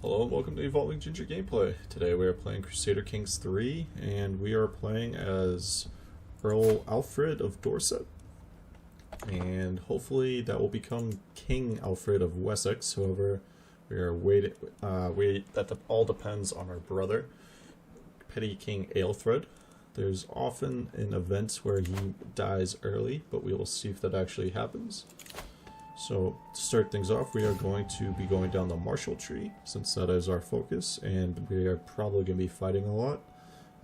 Hello and welcome to Evolving Ginger Gameplay. Today we are playing Crusader Kings 3 and we are playing as Earl Alfred of Dorset. And hopefully that will become King Alfred of Wessex. However, we are waiting. All depends on our brother, Petty King Aelfred. There's often an event where he dies early, but we will see if that actually happens. So, to start things off, we are going to be going down the martial tree, since that is our focus, and we are probably going to be fighting a lot.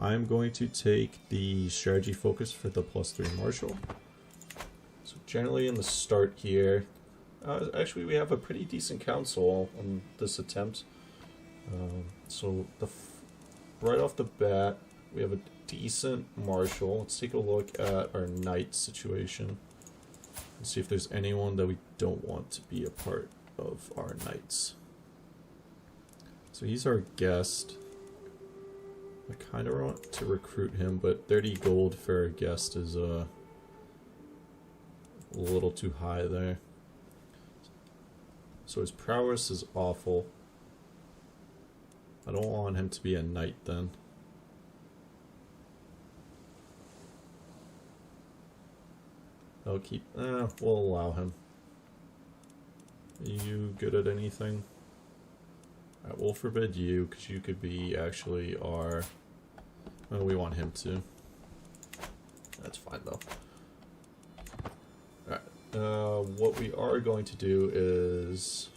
I'm going to take the strategy focus for the +3 martial. So generally in the start here, actually we have a pretty decent council on this attempt. Right off the bat, we have a decent martial. Let's take a look at our knight situation. Let's see if there's anyone that we don't want to be a part of our knights. So he's our guest. I kind of want to recruit him, but 30 gold for a guest is a little too high there. So his prowess is awful. I don't want him to be a knight then. We'll allow him. Are you good at anything? Alright, we'll forbid you, because you could be actually our... Well, we want him to. That's fine though. Alright, what we are going to do is...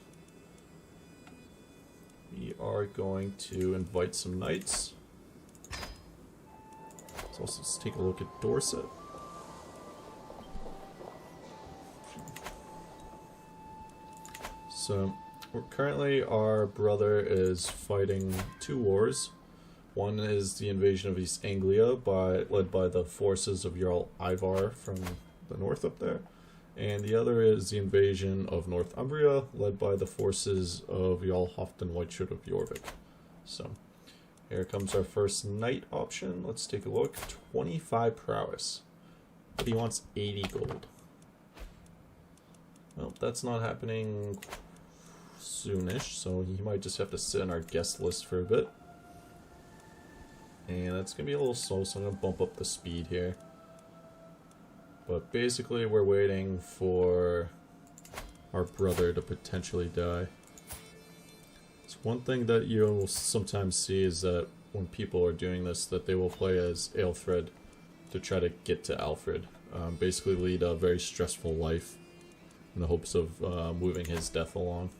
We are going to invite some knights. Let's take a look at Dorset. So, currently our brother is fighting two wars. One is the invasion of East Anglia, led by the forces of Earl Ivar from the north up there. And the other is the invasion of Northumbria, led by the forces of Jarl Hofton Whiteshirt of Jorvik. So, here comes our first knight option. Let's take a look. 25 prowess. But he wants 80 gold. Well, that's not happening soonish, so he might just have to sit on our guest list for a bit. And that's going to be a little slow, so I'm going to bump up the speed here. But basically we're waiting for our brother to potentially die. So one thing that you will sometimes see is that when people are doing this, that they will play as Aelfred to try to get to Alfred. Basically lead a very stressful life in the hopes of moving his death along.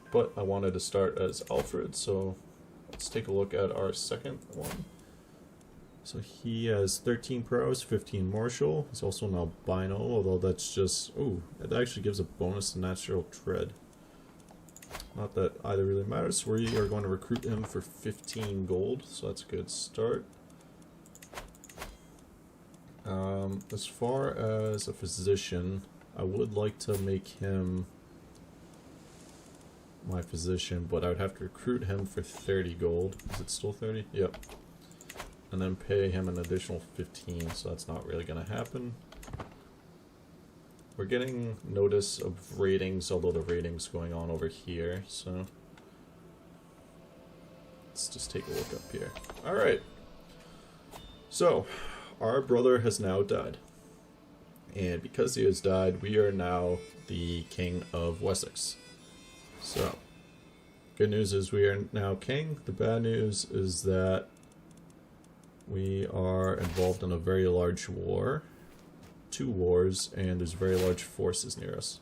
But I wanted to start as Alfred, so let's take a look at our second one. So he has 13 prowess, 15 martial. He's also an albino, although that's just... Ooh, it actually gives a bonus to natural tread. Not that either really matters. So we are going to recruit him for 15 gold, so that's a good start. As far as a physician, I would like to make him my physician, but I would have to recruit him for 30 gold. Is it still 30? Yep. And then pay him an additional 15, so that's not really going to happen. We're getting notice of ratings, although the rating's going on over here, so let's just take a look up here. Alright. So, our brother has now died. And because he has died, we are now the King of Wessex. So, good news is we are now king. The bad news is that we are involved in a very large war. 2 wars, and there's very large forces near us.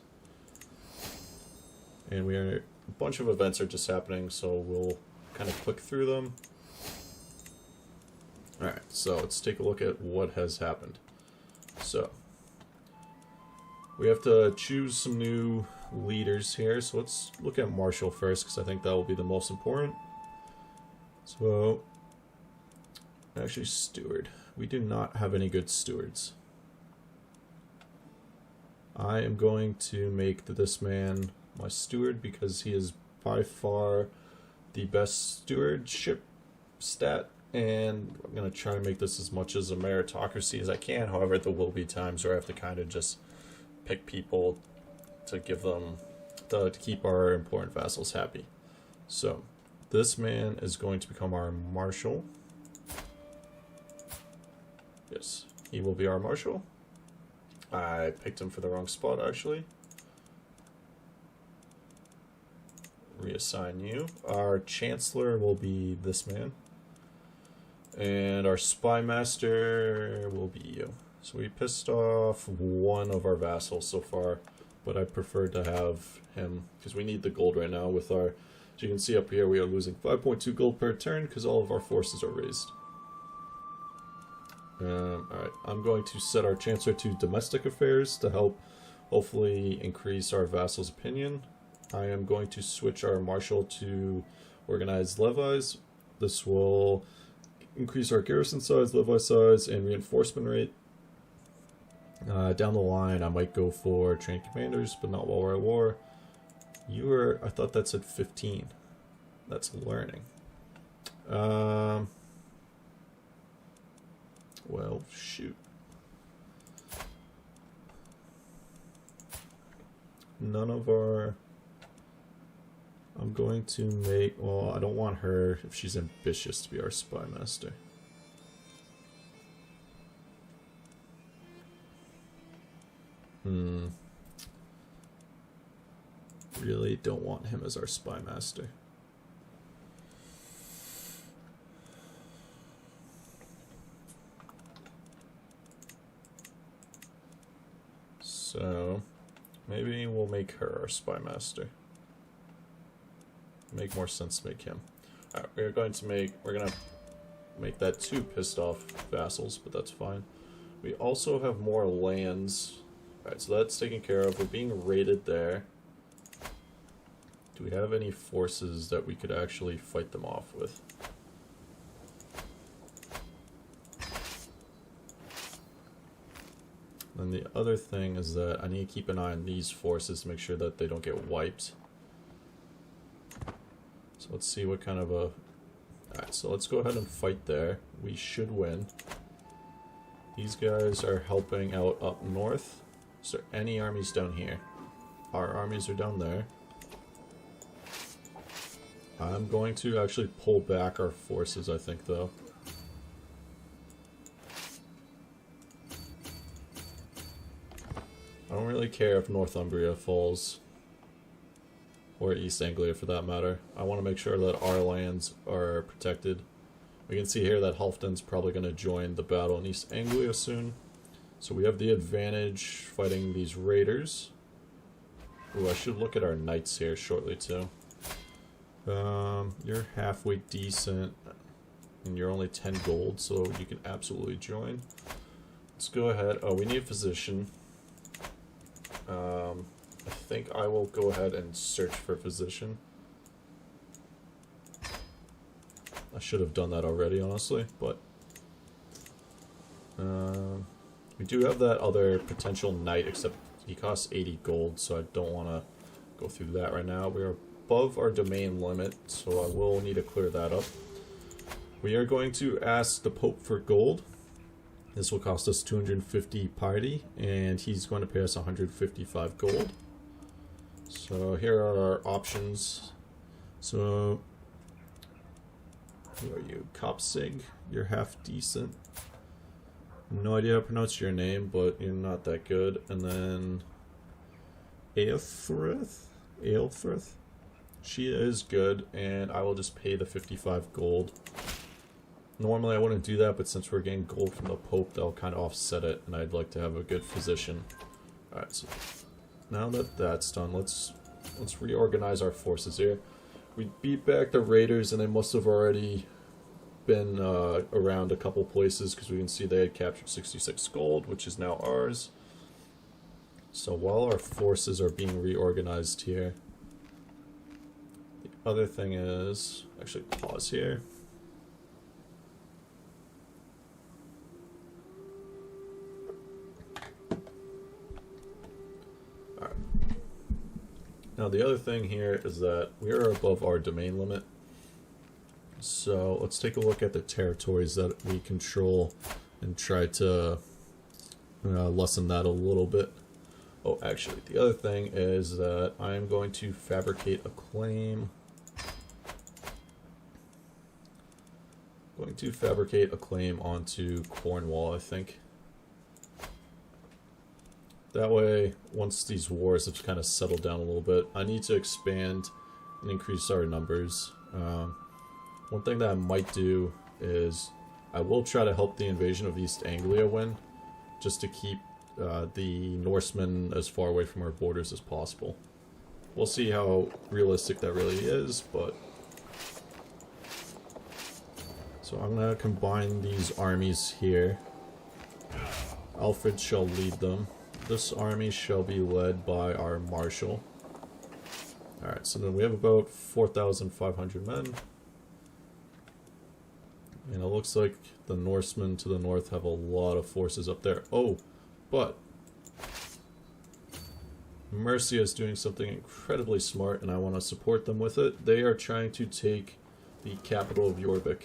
And a bunch of events are just happening, so we'll kind of click through them. Alright, so let's take a look at what has happened. So, we have to choose some new leaders here, so let's look at Marshal first, because I think that will be the most important. So, actually, Steward. We do not have any good stewards. I am going to make this man my steward because he is by far the best stewardship stat, and I'm going to try and make this as much as a meritocracy as I can. However, there will be times where I have to kind of just pick people to give them to keep our important vassals happy. So, this man is going to become our marshal. Yes, he will be our marshal. I picked him for the wrong spot, actually. Reassign you. Our chancellor will be this man. And our spy master will be you. So we pissed off one of our vassals so far, but I prefer to have him because we need the gold right now with our, as you can see up here, we are losing 5.2 gold per turn because all of our forces are raised. Alright, I'm going to set our chancellor to domestic affairs to help hopefully increase our vassal's opinion. I am going to switch our marshal to organized levies. This will increase our garrison size, levy size, and reinforcement rate. Down the line, I might go for trained commanders, but not while we're at war. You were, I thought that said 15. That's learning. Well, shoot. None of our... I'm going to make... Well, I don't want her, if she's ambitious, to be our spy master. Really don't want him as our spy master. So, maybe we'll make her our spy master. Make more sense to make him. Alright, we're gonna make that 2 pissed off vassals, but that's fine. We also have more lands. Alright, so that's taken care of. We're being raided there. Do we have any forces that we could actually fight them off with? And the other thing is that I need to keep an eye on these forces to make sure that they don't get wiped. So let's see what kind of a... Alright, so let's go ahead and fight there. We should win. These guys are helping out up north. Is there any armies down here? Our armies are down there. I'm going to actually pull back our forces, I think, though. I don't really care if Northumbria falls. Or East Anglia, for that matter. I want to make sure that our lands are protected. We can see here that Halfdan's probably going to join the battle in East Anglia soon. So we have the advantage fighting these raiders. Ooh, I should look at our knights here shortly, too. You're halfway decent, and you're only 10 gold, so you can absolutely join. Let's go ahead. Oh, we need a physician. I think I will go ahead and search for a physician. I should have done that already, honestly, but... we do have that other potential knight, except he costs 80 gold, so I don't want to go through that right now. We are above our domain limit, so I will need to clear that up. We are going to ask the Pope for gold. This will cost us 250 piety, and he's going to pay us 155 gold. So here are our options. So, who are you? Copsig, you're half decent. No idea how to pronounce your name, but you're not that good. And then Aelfrith? She is good, and I will just pay the 55 gold. Normally I wouldn't do that, but since we're getting gold from the Pope, that'll kind of offset it, and I'd like to have a good physician. Alright, so now that that's done, let's reorganize our forces here. We beat back the raiders, and they must have already been around a couple places, because we can see they had captured 66 gold, which is now ours. So while our forces are being reorganized here, the other thing is, actually pause here. Alright. Now the other thing here is that we are above our domain limit. So let's take a look at the territories that we control and try to lessen that a little bit. Oh, actually, the other thing is that I'm going to fabricate a claim. Going to fabricate a claim onto Cornwall, I think. That way, once these wars have kind of settled down a little bit, I need to expand and increase our numbers. One thing that I might do is I will try to help the invasion of East Anglia win, just to keep the Norsemen as far away from our borders as possible. We'll see how realistic that really is, but... So I'm going to combine these armies here. Alfred shall lead them. This army shall be led by our Marshal. Alright, so then we have about 4,500 men. And it looks like the Norsemen to the north have a lot of forces up there. Oh, but Mercia is doing something incredibly smart, and I want to support them with it. They are trying to take the capital of Jorvik.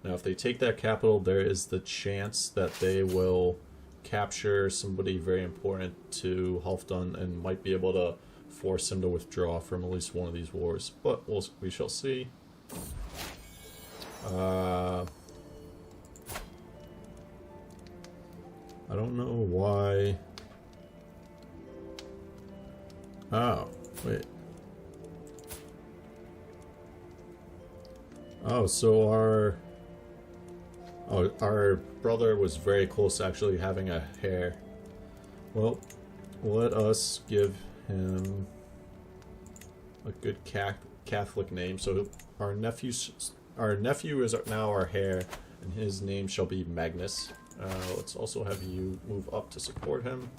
Now, if they take that capital, there is the chance that they will capture somebody very important to Halfdan and might be able to force him to withdraw from at least one of these wars. But we shall see. I don't know why. Oh, wait. Oh, so our brother was very close to actually having a heir. Well, let us give him a good Catholic name. So our nephew is now our heir, and his name shall be Magnus. Let's also have you move up to support him.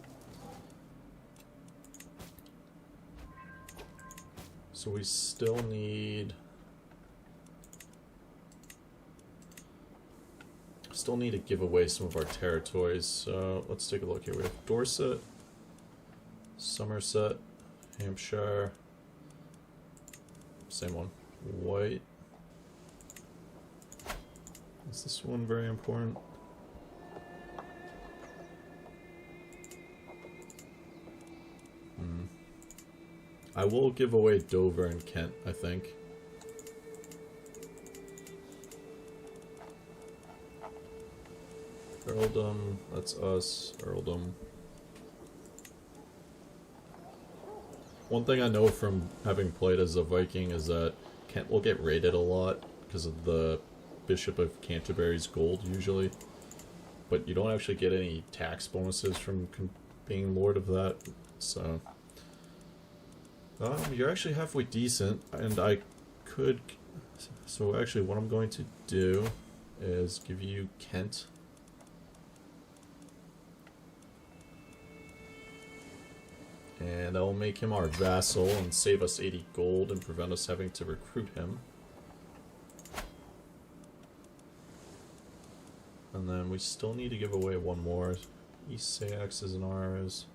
So we still need to give away some of our territories. So let's take a look here. We have Dorset, Somerset, Hampshire, same one, White. Is this one very important? I will give away Dover and Kent, I think. Earldom, that's us, Earldom. One thing I know from having played as a Viking is that Kent will get raided a lot because of the Bishop of Canterbury's gold, usually. But you don't actually get any tax bonuses from being Lord of that, so... you're actually halfway decent, and I could... So actually what I'm going to do is give you Kent. And I will make him our vassal and save us 80 gold and prevent us having to recruit him. And then we still need to give away one more. East Sax isn't ours.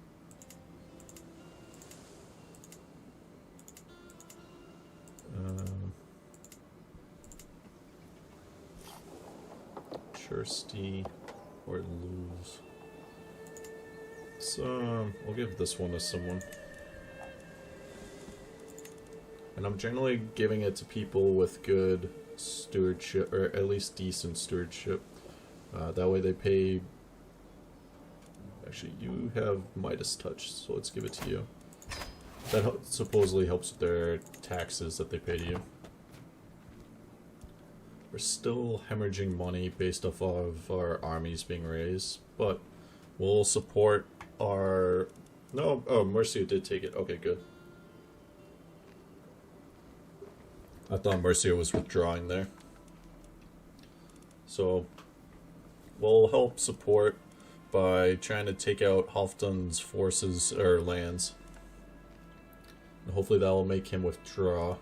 Chersty or lose. So we'll give this one to someone. And I'm generally giving it to people with good stewardship, or at least decent stewardship. That way they pay... Actually, you have Midas Touch, so let's give it to you. That supposedly helps with their taxes that they pay to you. We're still hemorrhaging money based off of our armies being raised, but we'll support our... No, oh, Mercia did take it. Okay, good. I thought Mercia was withdrawing there. So, we'll help support by trying to take out Halfdan's forces, or lands. And hopefully that will make him withdraw.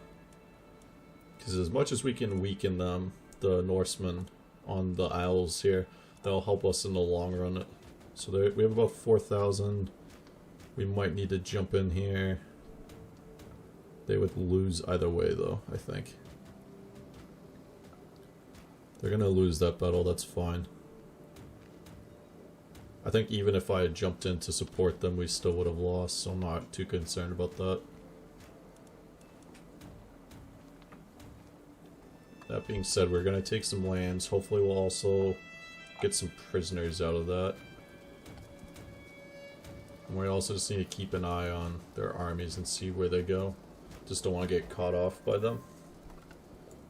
Because as much as we can weaken them, the Norsemen on the Isles here, that'll help us in the long run. So there, we have about 4,000. We might need to jump in here. They would lose either way though, I think. They're gonna lose that battle, that's fine. I think even if I had jumped in to support them, we still would have lost, so I'm not too concerned about that. That being said, we're going to take some lands. Hopefully we'll also get some prisoners out of that. And we also just need to keep an eye on their armies and see where they go. Just don't want to get caught off by them.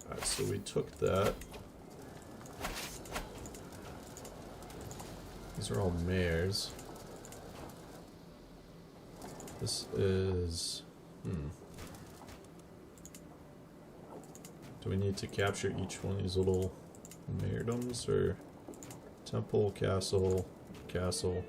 Alright, so we took that. These are all mares. This is... Do we need to capture each one of these little maredoms, or... Temple, castle, castle...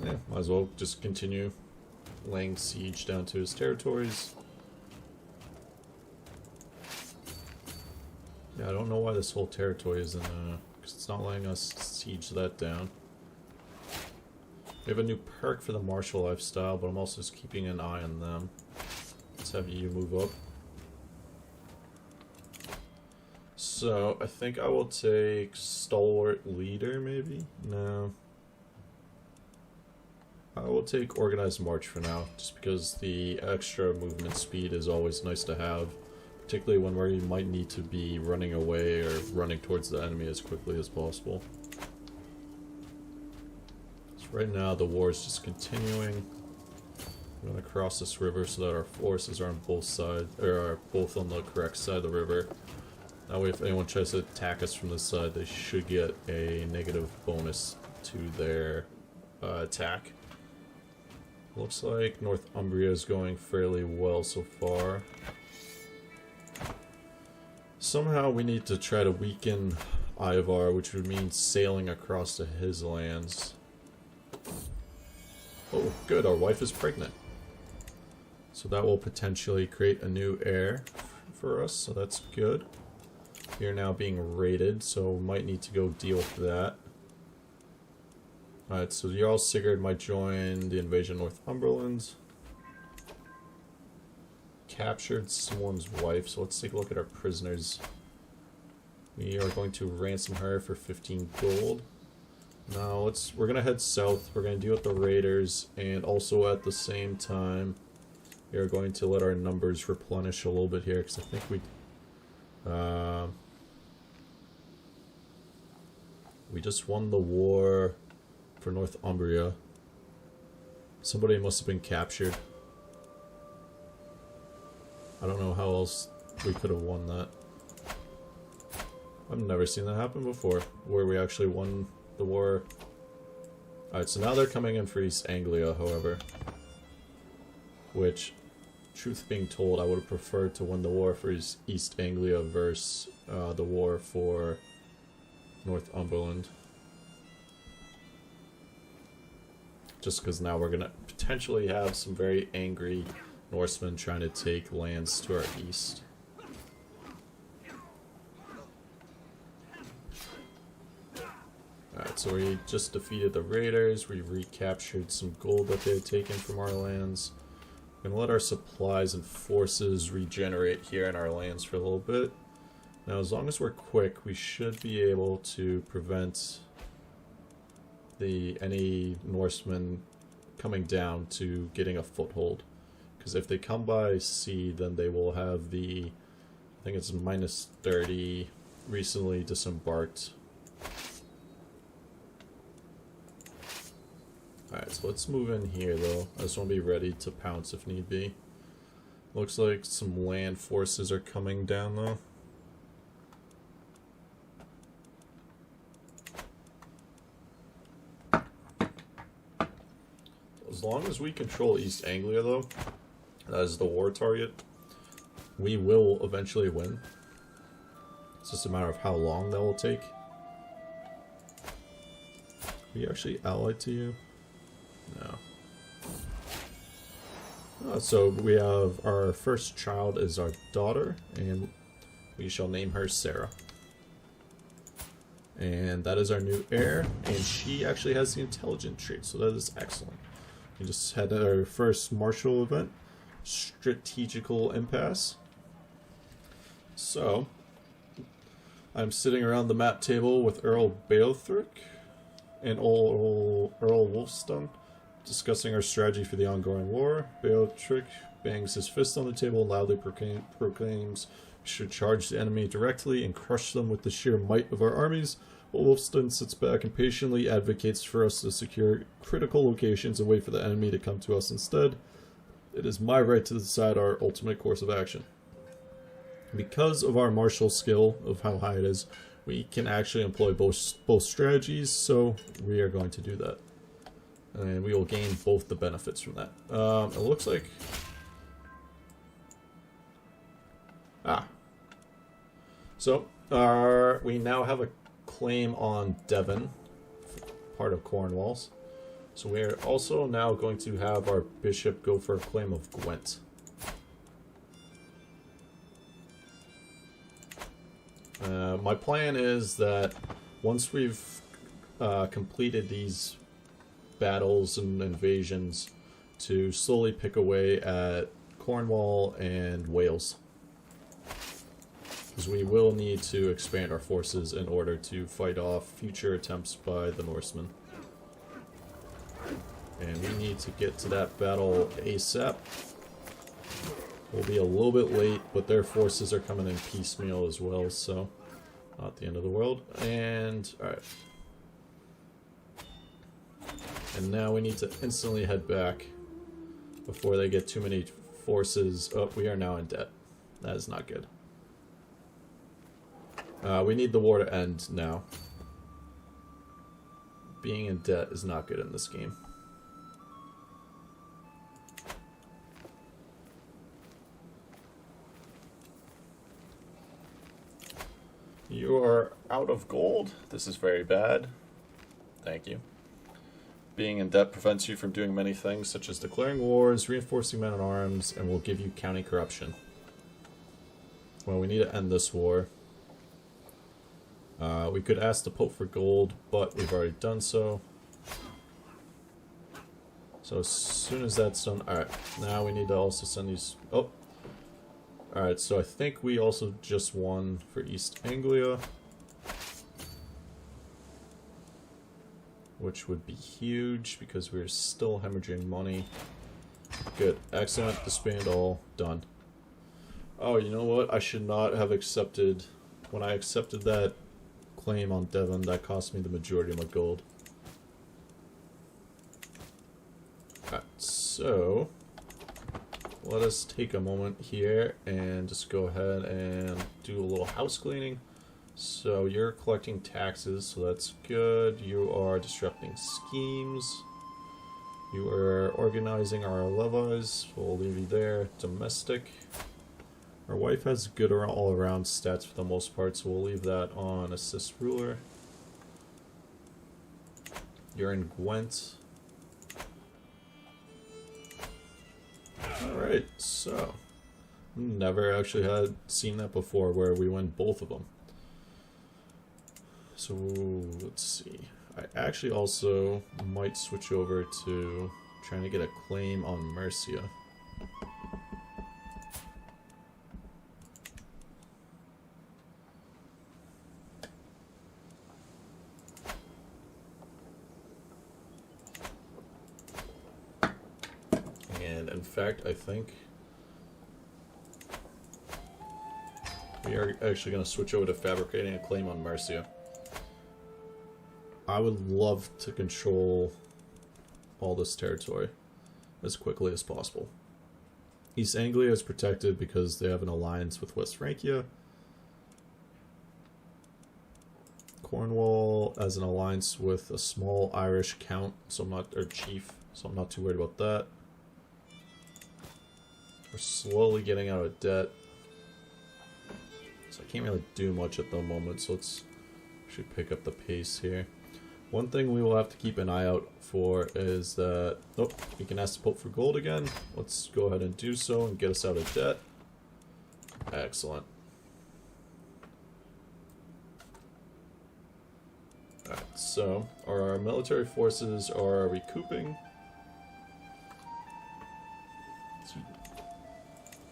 Yeah, might as well just continue laying siege down to his territories. Yeah, I don't know why this whole territory isn't, because it's not letting us siege that down. We have a new perk for the martial lifestyle, but I'm also just keeping an eye on them. Let's have you move up. So, I think I will take Stalwart Leader, maybe? No. I will take Organized March for now, just because the extra movement speed is always nice to have, particularly when we might need to be running away or running towards the enemy as quickly as possible. So right now the war is just continuing. I'm going to cross this river so that our forces are on both sides, or are both on the correct side of the river. That way if anyone tries to attack us from this side, they should get a negative bonus to their attack. Looks like Northumbria is going fairly well so far. Somehow we need to try to weaken Ivar, which would mean sailing across to his lands. Oh, good, our wife is pregnant. So that will potentially create a new heir for us, so that's good. We are now being raided, so we might need to go deal with that. Alright, so Jarl Sigurd might join the invasion of Northumberland. Captured someone's wife, so let's take a look at our prisoners. We are going to ransom her for 15 gold. Now we're gonna head south, we're gonna deal with the raiders, and also at the same time we are going to let our numbers replenish a little bit here, because I think we just won the war for Northumbria. Somebody must have been captured. I don't know how else we could have won that. I've never seen that happen before, where we actually won the war. Alright, so now they're coming in for East Anglia, however. Which, truth being told, I would have preferred to win the war for East Anglia versus the war for Northumberland. Just because now we're going to potentially have some very angry Norsemen trying to take lands to our east. Alright, so we just defeated the raiders, we recaptured some gold that they had taken from our lands. We're going to let our supplies and forces regenerate here in our lands for a little bit. Now as long as we're quick, we should be able to prevent any Norsemen coming down to getting a foothold. Because if they come by sea, then they will have the, I think it's -30, recently disembarked. Alright, so let's move in here though. I just want to be ready to pounce if need be. Looks like some land forces are coming down though. As long as we control East Anglia though, that is the war target, we will eventually win. It's just a matter of how long that will take. Are we actually allied to you? No. So we have our first child is our daughter, and we shall name her Sarah. And that is our new heir, and she actually has the intelligent trait, so that is excellent. We just had our first martial event, strategical impasse. So, I'm sitting around the map table with Earl Beothric, and Earl Wolfston, discussing our strategy for the ongoing war. Beatrix bangs his fist on the table and loudly proclaims we should charge the enemy directly and crush them with the sheer might of our armies. While Wolfston sits back and patiently advocates for us to secure critical locations and wait for the enemy to come to us instead. It is my right to decide our ultimate course of action. Because of our martial skill, of how high it is, we can actually employ both strategies, so we are going to do that. And we will gain both the benefits from that. It looks like... So, we now have a claim on Devon, part of Cornwall's. So we are also now going to have our bishop go for a claim of Gwent. My plan is that once we've completed these battles and invasions, to slowly pick away at Cornwall and Wales. Because we will need to expand our forces in order to fight off future attempts by the Norsemen. And we need to get to that battle ASAP. We'll be a little bit late, but their forces are coming in piecemeal as well, so not the end of the world. And, alright. And now we need to instantly head back before they get too many forces. Oh, we are now in debt. That is not good. We need the war to end now. Being in debt is not good in this game. You are out of gold. This is very bad. Thank you. Being in debt prevents you from doing many things, such as declaring wars, reinforcing men-at-arms, and will give you county corruption. Well, we need to end this war. We could ask the Pope for gold, but we've already done so. So as soon as that's done... Alright, now we need to also send these... Oh! Alright, so I think we also just won for East Anglia. Which would be huge, because we're still hemorrhaging money. Good. Excellent. Disband all. Done. Oh, you know what? I should not have accepted... When I accepted that claim on Devon, that cost me the majority of my gold. Alright, so... Let us take a moment here and just go ahead and do a little house cleaning. So you're collecting taxes, so that's good. You are disrupting schemes. You are organizing our levies. We'll leave you there. Domestic. Our wife has good all-around stats for the most part, so we'll leave that on assist ruler. You're in Gwent. Alright, so never actually had seen that before where we win both of them. So let's see. I actually also might switch over to trying to get a claim on Mercia. And in fact, I think we are actually going to switch over to fabricating a claim on Mercia. I would love to control all this territory as quickly as possible. East Anglia is protected because they have an alliance with West Francia. Cornwall has an alliance with a small Irish count, so I'm not, or chief, so I'm not too worried about that. We're slowly getting out of debt, so I can't really do much at the moment, so let's should pick up the pace here. One thing we will have to keep an eye out for is that... Oh, we can ask the Pope for gold again. Let's go ahead and do so and get us out of debt. Excellent. Alright, so our military forces are recouping. So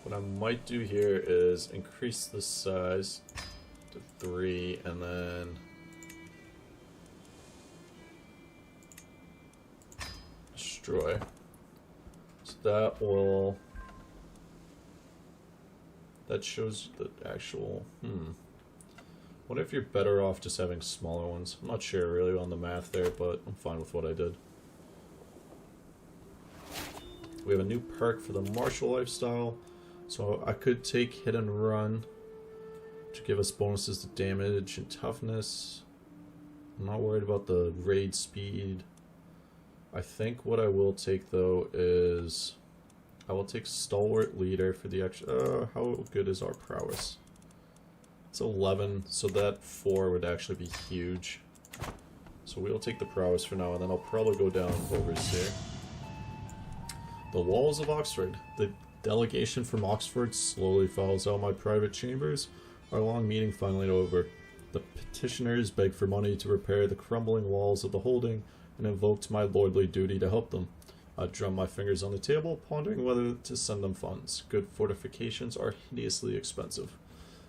what I might do here is increase the size to 3 and then... destroy. So that will... That shows the actual... What if you're better off just having smaller ones? I'm not sure really on the math there, but I'm fine with what I did. We have a new perk for the martial lifestyle. So I could take hit and run to give us bonuses to damage and toughness. I'm not worried about the raid speed. I think what I will take though is I will take Stalwart Leader for the extra. How good is our prowess? It's 11, so that 4 would actually be huge. So we'll take the prowess for now, and then I'll probably go down over here. The walls of Oxford. The delegation from Oxford slowly files out my private chambers. Our long meeting finally over. The petitioners begged for money to repair the crumbling walls of the holding and invoked my lordly duty to help them. I drummed my fingers on the table, pondering whether to send them funds. Good fortifications are hideously expensive.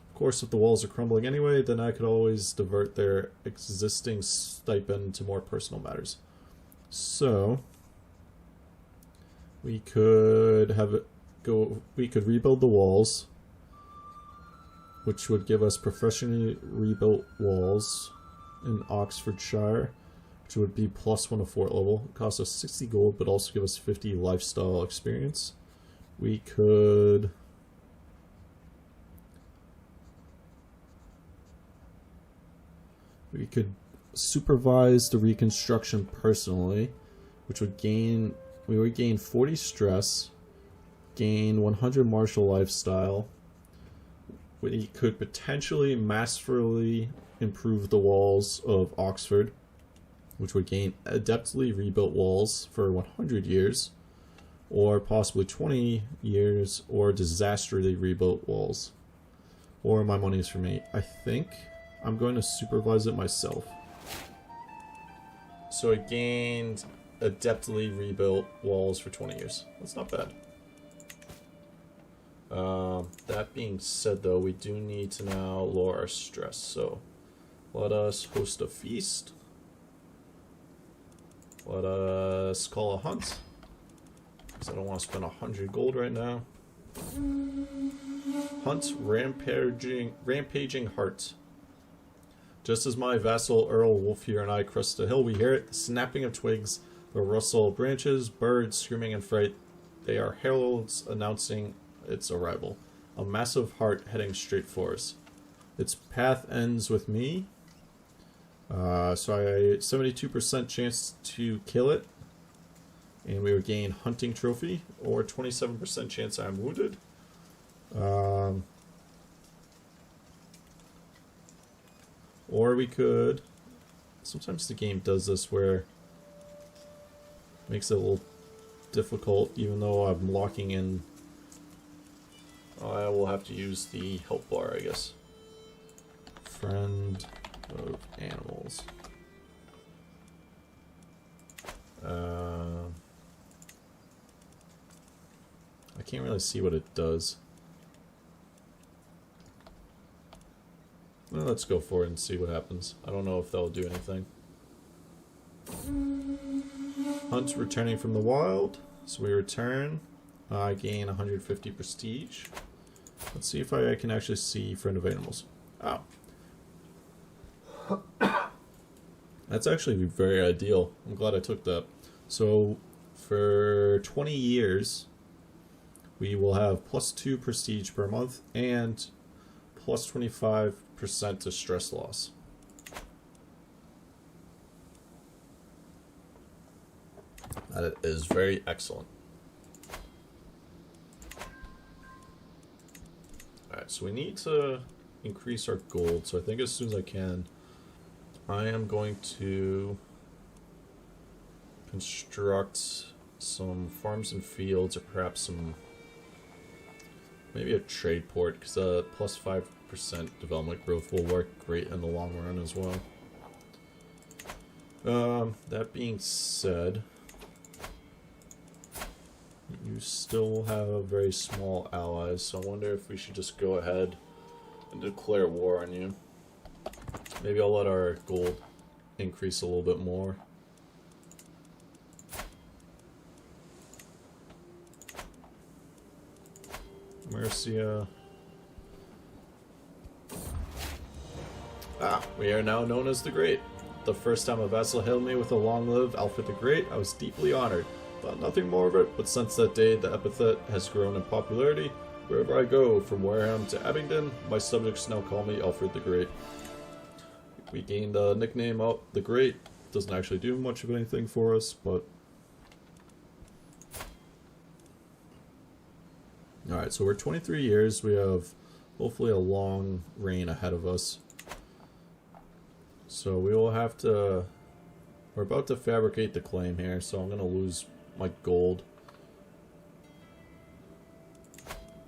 Of course, if the walls are crumbling anyway, then I could always divert their existing stipend to more personal matters. So, we could have it go. We could rebuild the walls, which would give us professionally rebuilt walls in Oxfordshire, which would be +1 to fort level. It costs us 60 gold, but also give us 50 lifestyle experience. We could supervise the reconstruction personally, which would gain, we would gain 40 stress, gain 100 martial lifestyle. We could potentially masterfully improve the walls of Oxford, which would gain adeptly rebuilt walls for 100 years, or possibly 20 years, or disastrously rebuilt walls. Or my money is for me. I think I'm going to supervise it myself. So it gained adeptly rebuilt walls for 20 years. That's not bad. That being said, though, we do need to now lower our stress. So let us host a feast. Let us call a hunt, because I don't want to spend 100 gold right now. Hunt rampaging heart. Just as my vassal Earl Wolfhere and I crest the hill, we hear it, the snapping of twigs, the rustle of branches, birds screaming in fright. They are heralds announcing its arrival. A massive hart heading straight for us. Its path ends with me. So I 72% chance to kill it, and we would gain hunting trophy, or 27% chance I'm wounded. Or we could, sometimes the game does this where it makes it a little difficult, even though I'm locking in. I will have to use the help bar, I guess. Friend of animals. I can't really see what it does. Well, let's go for it and see what happens. I don't know if that'll do anything. Hunt returning from the wild. So we return. I gain 150 prestige. Let's see if I can actually see friend of animals. Oh. That's actually very ideal. I'm glad I took that. So for 20 years, we will have +2 prestige per month and plus 25% to stress loss. That is very excellent. Alright, so we need to increase our gold, so I think as soon as I can, I am going to construct some farms and fields, or perhaps some, maybe a trade port, because plus 5% development growth will work great in the long run as well. That being said, you still have very small allies, so I wonder if we should just go ahead and declare war on you. Maybe I'll let our gold increase a little bit more. Mercia. Ah, we are now known as the Great. The first time a vassal hailed me with a long live Alfred the Great, I was deeply honored. Thought nothing more of it, but since that day the epithet has grown in popularity. Wherever I go, from Wareham to Abingdon, my subjects now call me Alfred the Great. We gained a nickname out the Great. Doesn't actually do much of anything for us, but... Alright, so we're 23 years. We have hopefully a long reign ahead of us. So we will have to... We're about to fabricate the claim here, so I'm going to lose my gold.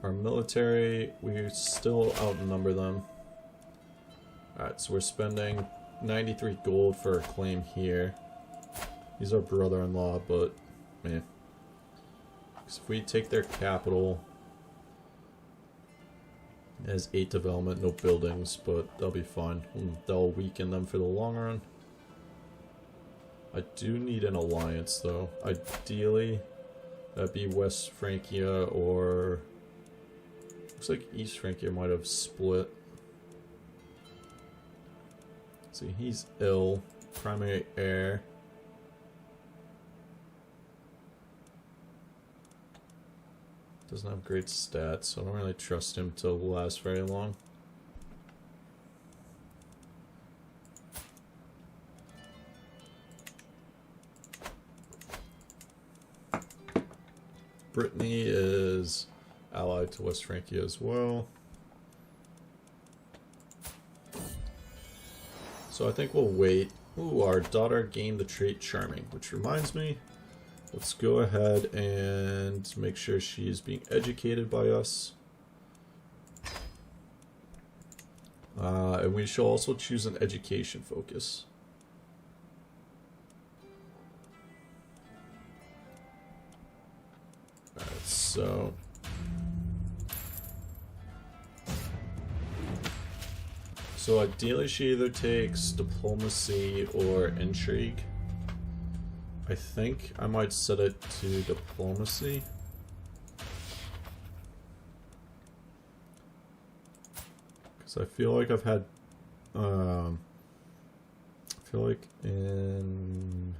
Our military, we still outnumber them. Alright, so we're spending 93 gold for a claim here. He's our brother-in-law, but, man. If we take their capital, it has 8 development, no buildings, but they'll be fine. They'll weaken them for the long run. I do need an alliance, though. Ideally, that'd be West Francia or... Looks like East Francia might have split. See, he's ill. Primary heir. Doesn't have great stats, so I don't really trust him to last very long. Brittany is allied to West Francia as well. So I think we'll wait. Ooh, our daughter gained the trait Charming, which reminds me, let's go ahead and make sure she is being educated by us. And we shall also choose an education focus. Alright, so... So ideally she either takes diplomacy or intrigue. I think I might set it to diplomacy. Because I feel like I've had... I feel like in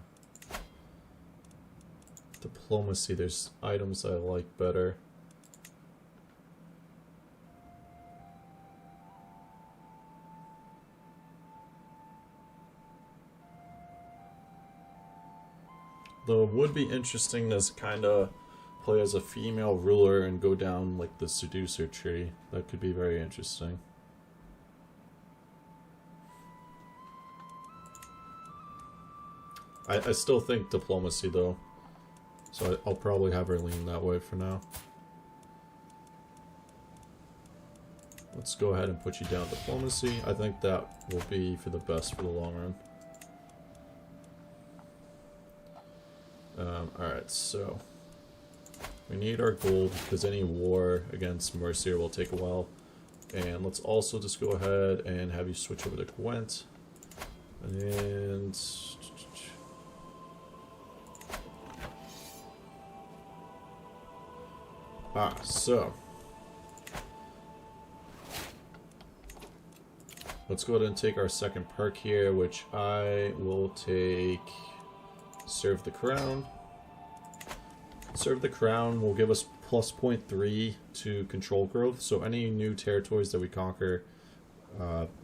diplomacy there's items I like better. Though it would be interesting to kind of play as a female ruler and go down like the seducer tree. That could be very interesting. I still think diplomacy though, so I'll probably have her lean that way for now. Let's go ahead and put you down diplomacy. I think that will be for the best for the long run. Alright, so we need our gold because any war against Mercia will take a while. And let's also just go ahead and have you switch over to Gwent. And so let's go ahead and take our second perk here, which I will take Serve the Crown. Serve the Crown will give us plus 0.3 to control growth, so any new territories that we conquer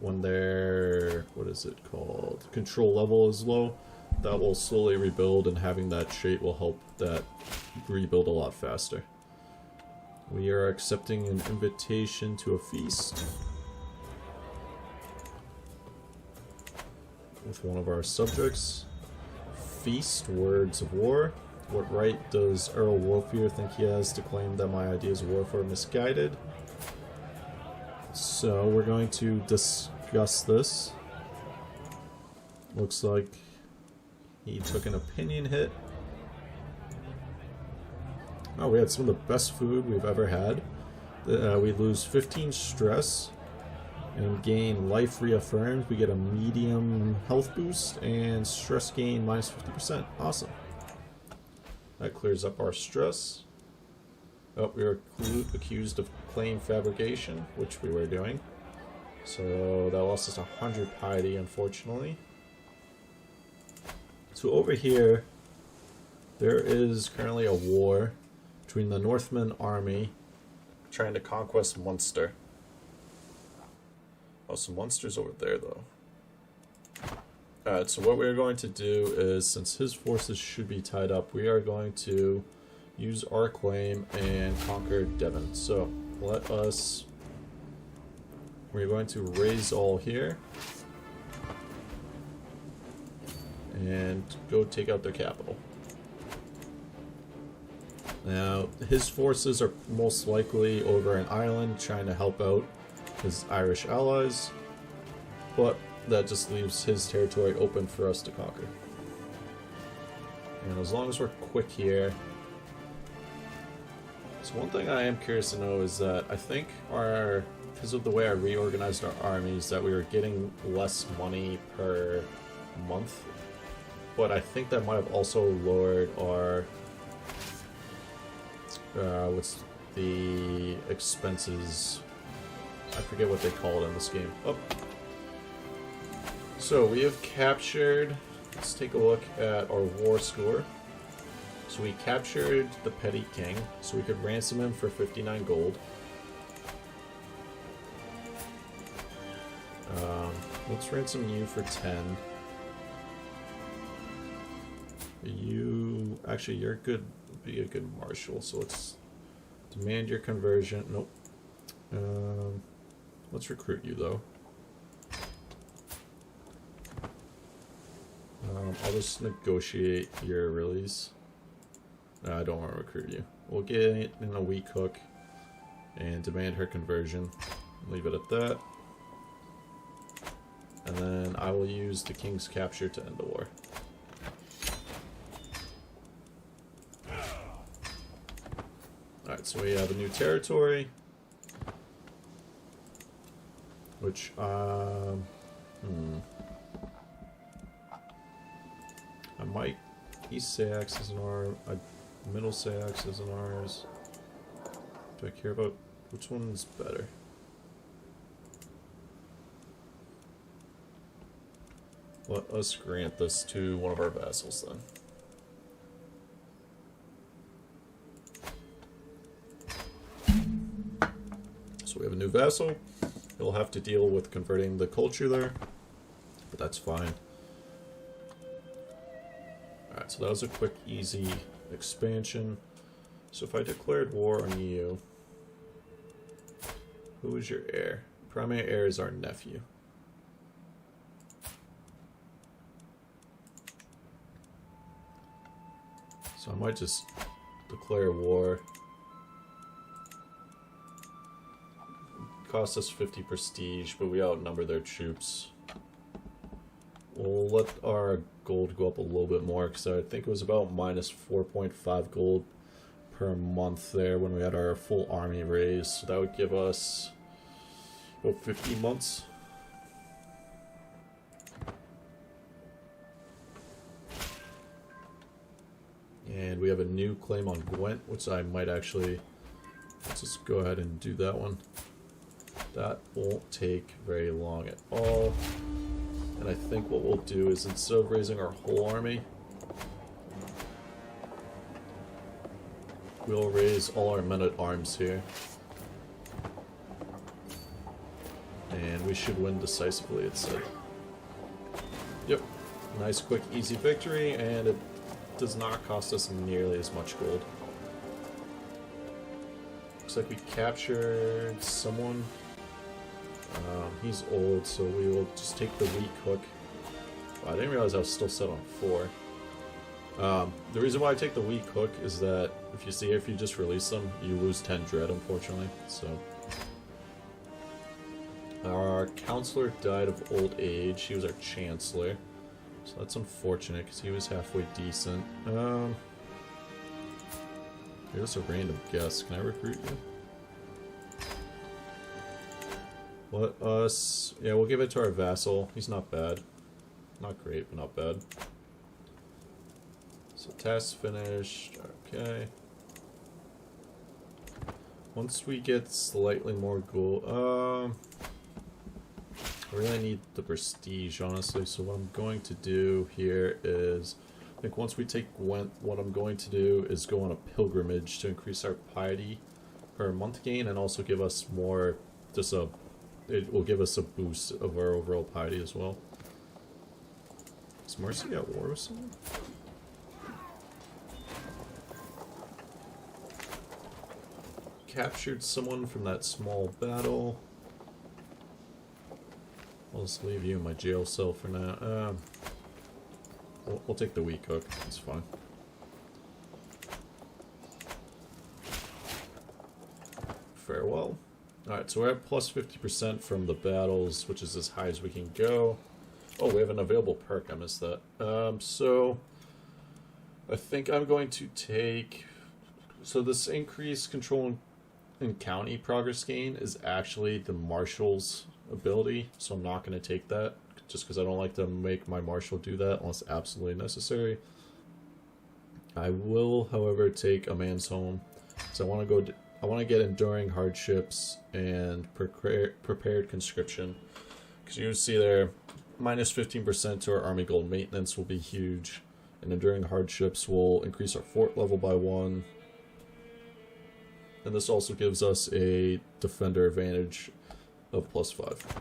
when their, what is it called, control level is low, that will slowly rebuild, and having that trait will help that rebuild a lot faster. We are accepting an invitation to a feast with one of our subjects. Feast, words of war. What right does Earl Warfear think he has to claim that my ideas of warfare are misguided? So we're going to discuss this. Looks like he took an opinion hit. Oh, we had some of the best food we've ever had. We lose 15 stress and gain life reaffirmed. We get a medium health boost and stress gain minus 50%. Awesome. That clears up our stress. Oh, we are accused of plane fabrication, which we were doing. So that lost us 100 piety, unfortunately. So over here, there is currently a war between the Northman army trying to conquest Munster. Oh, some Munster's over there, though. Alright, so what we're going to do is, since his forces should be tied up, we are going to use our claim and conquer Devon. So, let us... We're going to raise all here. And go take out their capital. Now, his forces are most likely over in Ireland trying to help out his Irish allies. But that just leaves his territory open for us to conquer. And as long as we're quick here... So one thing I am curious to know is that I think because of the way I reorganized our armies, that we were getting less money per month. But I think that might have also lowered our... what's the expenses? I forget what they call it in this game. Oh. So we have captured... Let's take a look at our war score. So we captured the petty king, so we could ransom him for 59 gold. Let's ransom you for 10. You... Actually, you're good. Be a good marshal, so let's demand your conversion. Nope. Let's recruit you, though. I'll just negotiate your release. No, I don't want to recruit you. We'll get in a weak hook and demand her conversion. Leave it at that. And then I will use the king's capture to end the war. Alright, so we have a new territory. Which, I might... East Sax is an arm, Middle Sax is an ours. Do I care about... Which one's better? Let us grant this to one of our vassals, then. So we have a new vassal. He'll have to deal with converting the culture there, but that's fine. Alright, so that was a quick, easy expansion. So if I declared war on you, who is your heir? Primary heir is our nephew. So I might just declare war. Cost us 50 prestige, but we outnumber their troops. We'll let our gold go up a little bit more, because I think it was about minus 4.5 gold per month there when we had our full army raised. So that would give us about 50 months. And we have a new claim on Gwent, which I might actually... Let's just go ahead and do that one. That won't take very long at all. And I think what we'll do is, instead of raising our whole army, we'll raise all our men-at-arms here. And we should win decisively, it said. Yep. Nice, quick, easy victory, and it does not cost us nearly as much gold. Looks like we captured someone. He's old, so we will just take the weak hook. Oh, I didn't realize I was still set on 4. The reason why I take the weak hook is that, if you see, if you just release them, you lose 10 dread, unfortunately. So our counselor died of old age. He was our chancellor, so that's unfortunate because he was halfway decent. Here's a random guess. Can I recruit you? Let us... Yeah, we'll give it to our vassal. He's not bad. Not great, but not bad. So task finished. Okay. once we get slightly more gold, I really need the prestige, honestly, so what I'm going to do here is, I think once we take Gwent, what I'm going to do is go on a pilgrimage to increase our piety per month gain, and also give us more, it will give us a boost of our overall piety as well. Is Mercy at war with someone? Captured someone from that small battle. I'll just leave you in my jail cell for now. We'll take the weak hook. It's fine. Farewell. Alright, so we're at plus 50% from the battles, which is as high as we can go. Oh, we have an available perk. I missed that. So I think I'm going to take... So this increased control and county progress gain is actually the marshal's ability, so I'm not going to take that, just because I don't like to make my marshal do that unless absolutely necessary. I will, however, take a man's home, so I want to get enduring hardships and prepared conscription, because you see there, minus 15% to our army gold maintenance will be huge, and enduring hardships will increase our fort level by 1. And this also gives us a defender advantage of plus 5.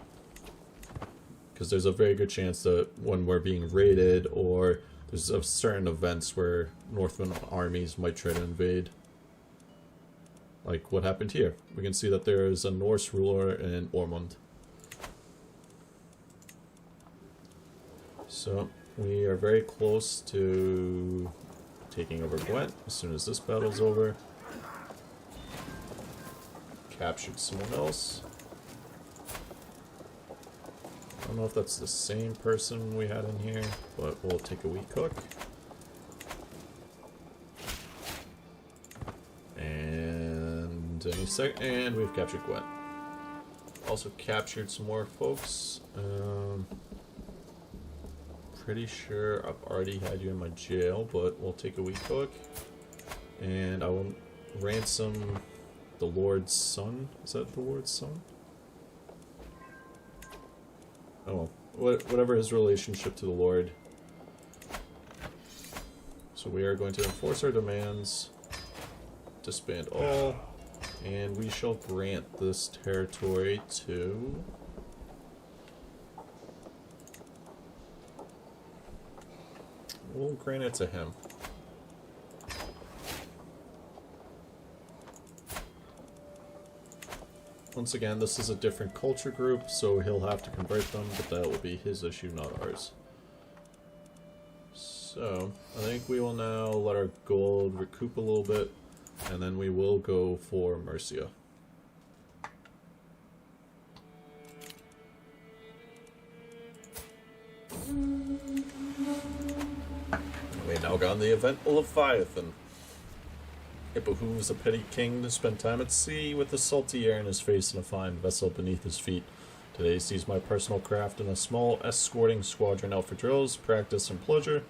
Because there's a very good chance that when we're being raided, or there's certain events where Northern armies might try to invade. Like what happened here. We can see that there is a Norse ruler in Ormond. So we are very close to taking over Gwent as soon as this battle's over. Captured someone else. I don't know if that's the same person we had in here, but we'll take a weak hook. And we've captured Gwent. Also captured some more folks. Pretty sure I've already had you in my jail, but we'll take a weak hook. And I will ransom the Lord's son. Is that the Lord's son? Oh, well, whatever his relationship to the Lord. So we are going to enforce our demands, disband all, and we shall grant this territory to... We'll grant it to him. Once again, this is a different culture group, so he'll have to convert them, but that will be his issue, not ours. So, I think we will now let our gold recoup a little bit, and then we will go for Mercia. We now got the event Leviathan. It behooves a petty king to spend time at sea with the salty air in his face and a fine vessel beneath his feet. Today sees my personal craft in a small escorting squadron out for drills, practice, and pleasure.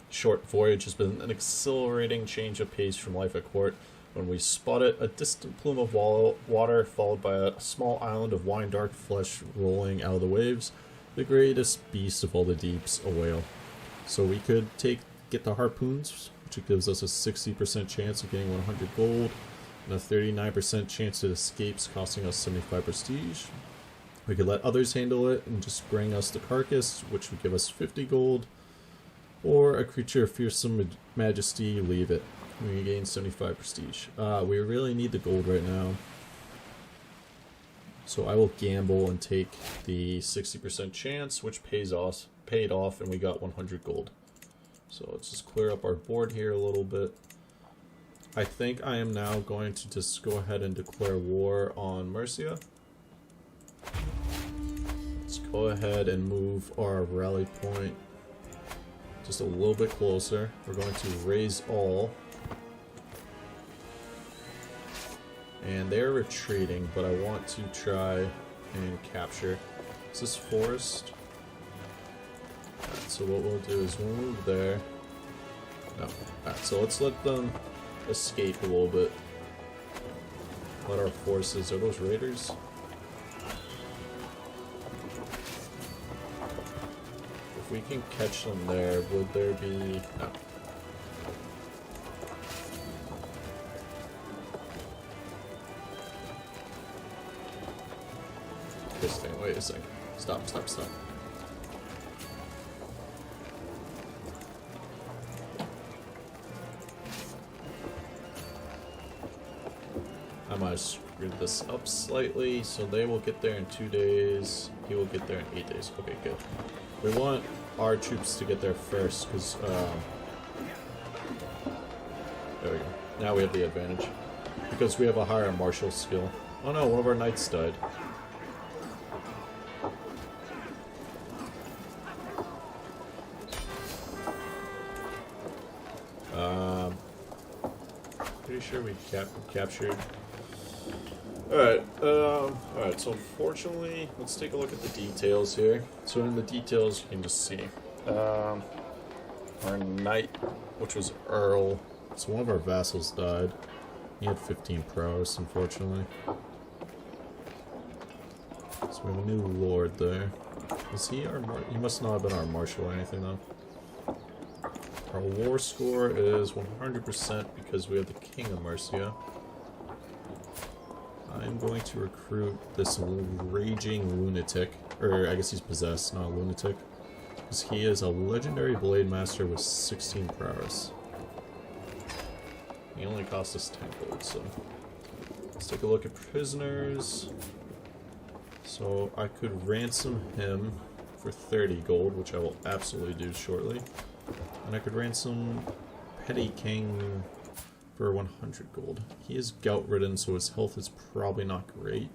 Short voyage has been an exhilarating change of pace from life at court, when we spotted a distant plume of water followed by a small island of wine-dark flesh rolling out of the waves, the greatest beast of all the deeps, a whale. So we could get the harpoons, which gives us a 60% chance of getting 100 gold, and a 39% chance it escapes, costing us 75 prestige. We could let others handle it and just bring us the carcass, which would give us 50 gold, or a creature of fearsome majesty, leave it. We gain 75 prestige. We really need the gold right now. So I will gamble and take the 60% chance, which paid off, and we got 100 gold. So let's just clear up our board here a little bit. I think I am now going to just go ahead and declare war on Mercia. Let's go ahead and move our rally point just a little bit closer. We're going to raise all. And they're retreating, but I want to try and capture. Is this forest? Alright, so what we'll do is we'll move there. No. Alright, so let's let them escape a little bit. let our forces... Are those raiders? If we can catch them there, would there be... No. Interesting. Wait a second. Stop, stop, stop. I might have screwed this up slightly, so they will get there in 2 days. He will get there in 8 days. Okay, good. We want our troops to get there first, because, there we go. Now we have the advantage. Because we have a higher martial skill. Oh no, one of our knights died. Pretty sure we captured. Alright, so unfortunately, let's take a look at the details here. So in the details, you can just see our knight, which was Earl. So one of our vassals died. He had 15 prowess, unfortunately. So we have a new lord there. Is he our he must not have been our marshal or anything, though. Our war score is 100% because we have the King of Mercia. I'm going to recruit this raging lunatic, or I guess he's possessed, not a lunatic, because he is a legendary blade master with 16 prowess. He only cost us 10 gold, so let's take a look at prisoners. So I could ransom him for 30 gold, which I will absolutely do shortly. And I could ransom Petty King for 100 gold. He is gout-ridden, so his health is probably not great.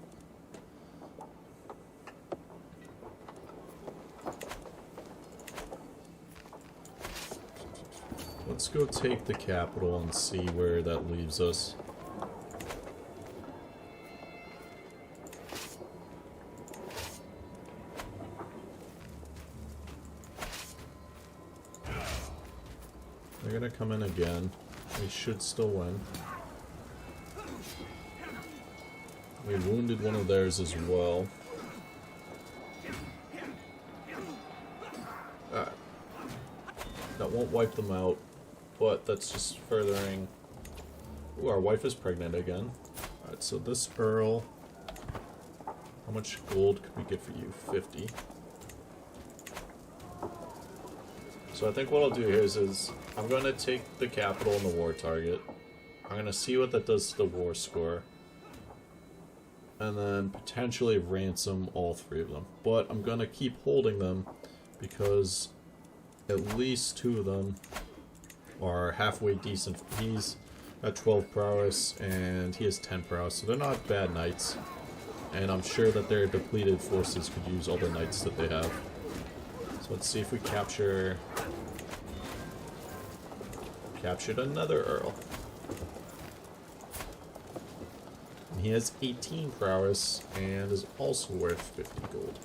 Let's go take the capital and see where that leaves us. They're gonna come in again. We should still win. We wounded one of theirs as well. Alright. That won't wipe them out, but that's just furthering... Ooh, our wife is pregnant again. Alright, so this Earl... How much gold could we get for you? 50. So I think what I'll do here is I'm going to take the capital and the war target. I'm going to see what that does to the war score. And then potentially ransom all three of them. But I'm going to keep holding them because at least 2 of them are halfway decent. He's got 12 prowess and he has 10 prowess. So they're not bad knights. And I'm sure that their depleted forces could use all the knights that they have. Let's see if we captured another Earl. And he has 18 prowess and is also worth 50 gold.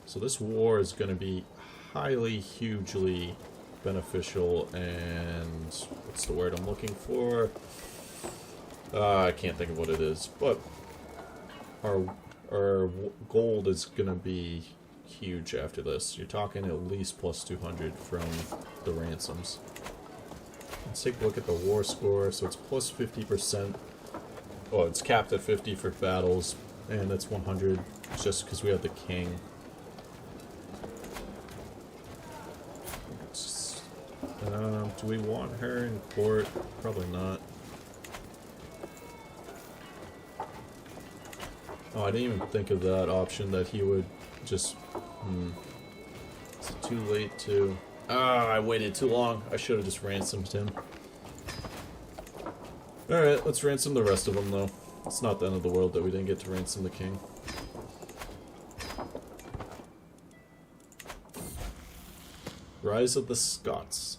So this war is going to be highly, hugely beneficial and... what's the word I'm looking for? I can't think of what it is, but our gold is going to be huge after this. You're talking at least plus 200 from the ransoms. Let's take a look at the war score. So it's plus 50%. Oh, it's capped at 50 for battles, and it's 100 just because we have the king. Do we want her in court? Probably not. Oh, I didn't even think of that option, that he would just... Is it too late to... Ah, I waited too long. I should have just ransomed him. Alright, let's ransom the rest of them, though. It's not the end of the world that we didn't get to ransom the king. Rise of the Scots.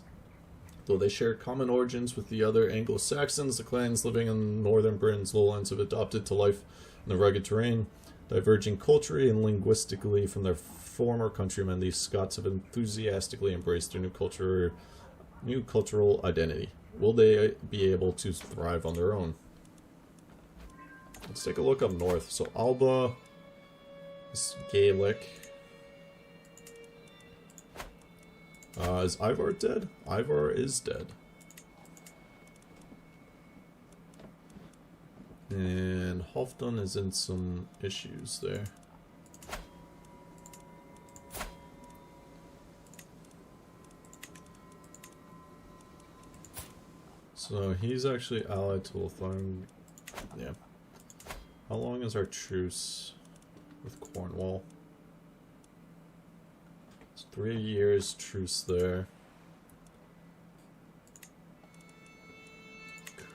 Though they share common origins with the other Anglo-Saxons, the clans living in northern Britain's lowlands have adopted to life in the rugged terrain. Diverging culturally and linguistically from their former countrymen, these Scots have enthusiastically embraced their new cultural identity. Will they be able to thrive on their own? Let's take a look up north. So Alba is Gaelic. Is Ivar dead? Ivar is dead. And Halfdan is in some issues there. So he's actually allied to Lotharing. Yeah. How long is our truce with Cornwall? It's 3 years truce there.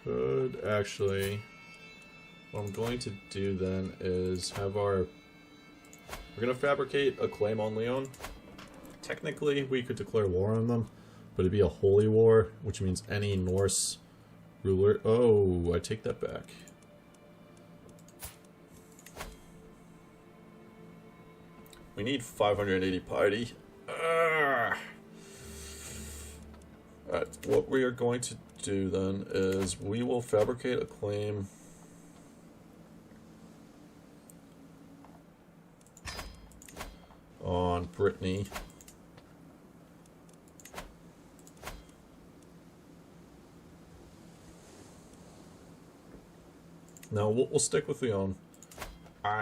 Could actually... What I'm going to do then is have our... We're going to fabricate a claim on Leon. Technically, we could declare war on them, but it'd be a holy war, which means any Norse ruler... Oh, I take that back. We need 580 piety. Alright, what we are going to do then is we will fabricate a claim on Brittany. Now we'll stick with Leon.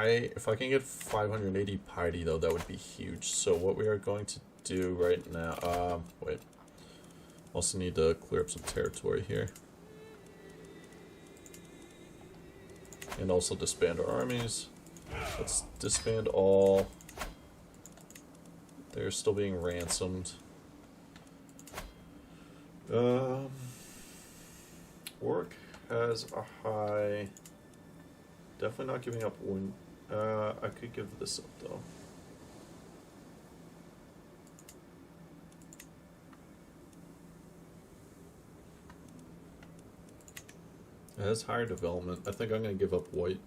If I can get 580 piety though, that would be huge. So what we are going to do right now, wait. Also need to clear up some territory here. And also disband our armies. Let's disband all. They're still being ransomed. Orc has a high... Definitely not giving up one. I could give this up though. It has higher development. I think I'm going to give up white.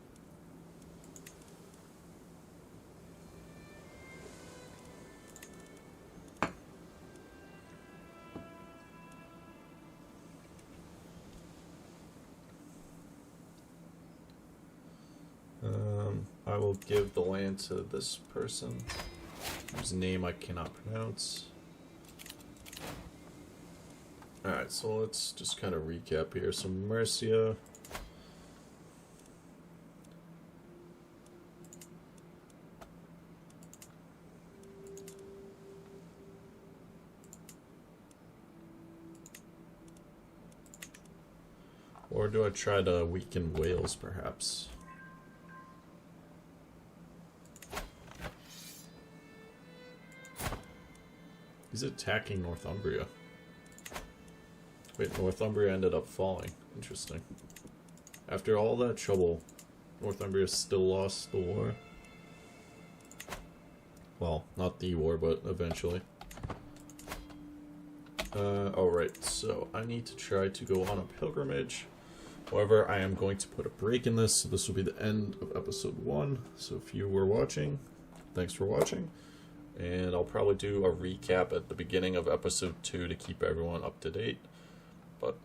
I will give the land to this person, whose name I cannot pronounce. Alright, so let's just kind of recap here. So Mercia. Or do I try to weaken Wales, perhaps? He's attacking Northumbria. Wait, Northumbria ended up falling. Interesting. After all that trouble, Northumbria still lost the war. Well, not the war, but eventually. Alright, so I need to try to go on a pilgrimage. However, I am going to put a break in this, so this will be the end of episode 1. So if you were watching, thanks for watching. And I'll probably do a recap at the beginning of episode 2 to keep everyone up to date. But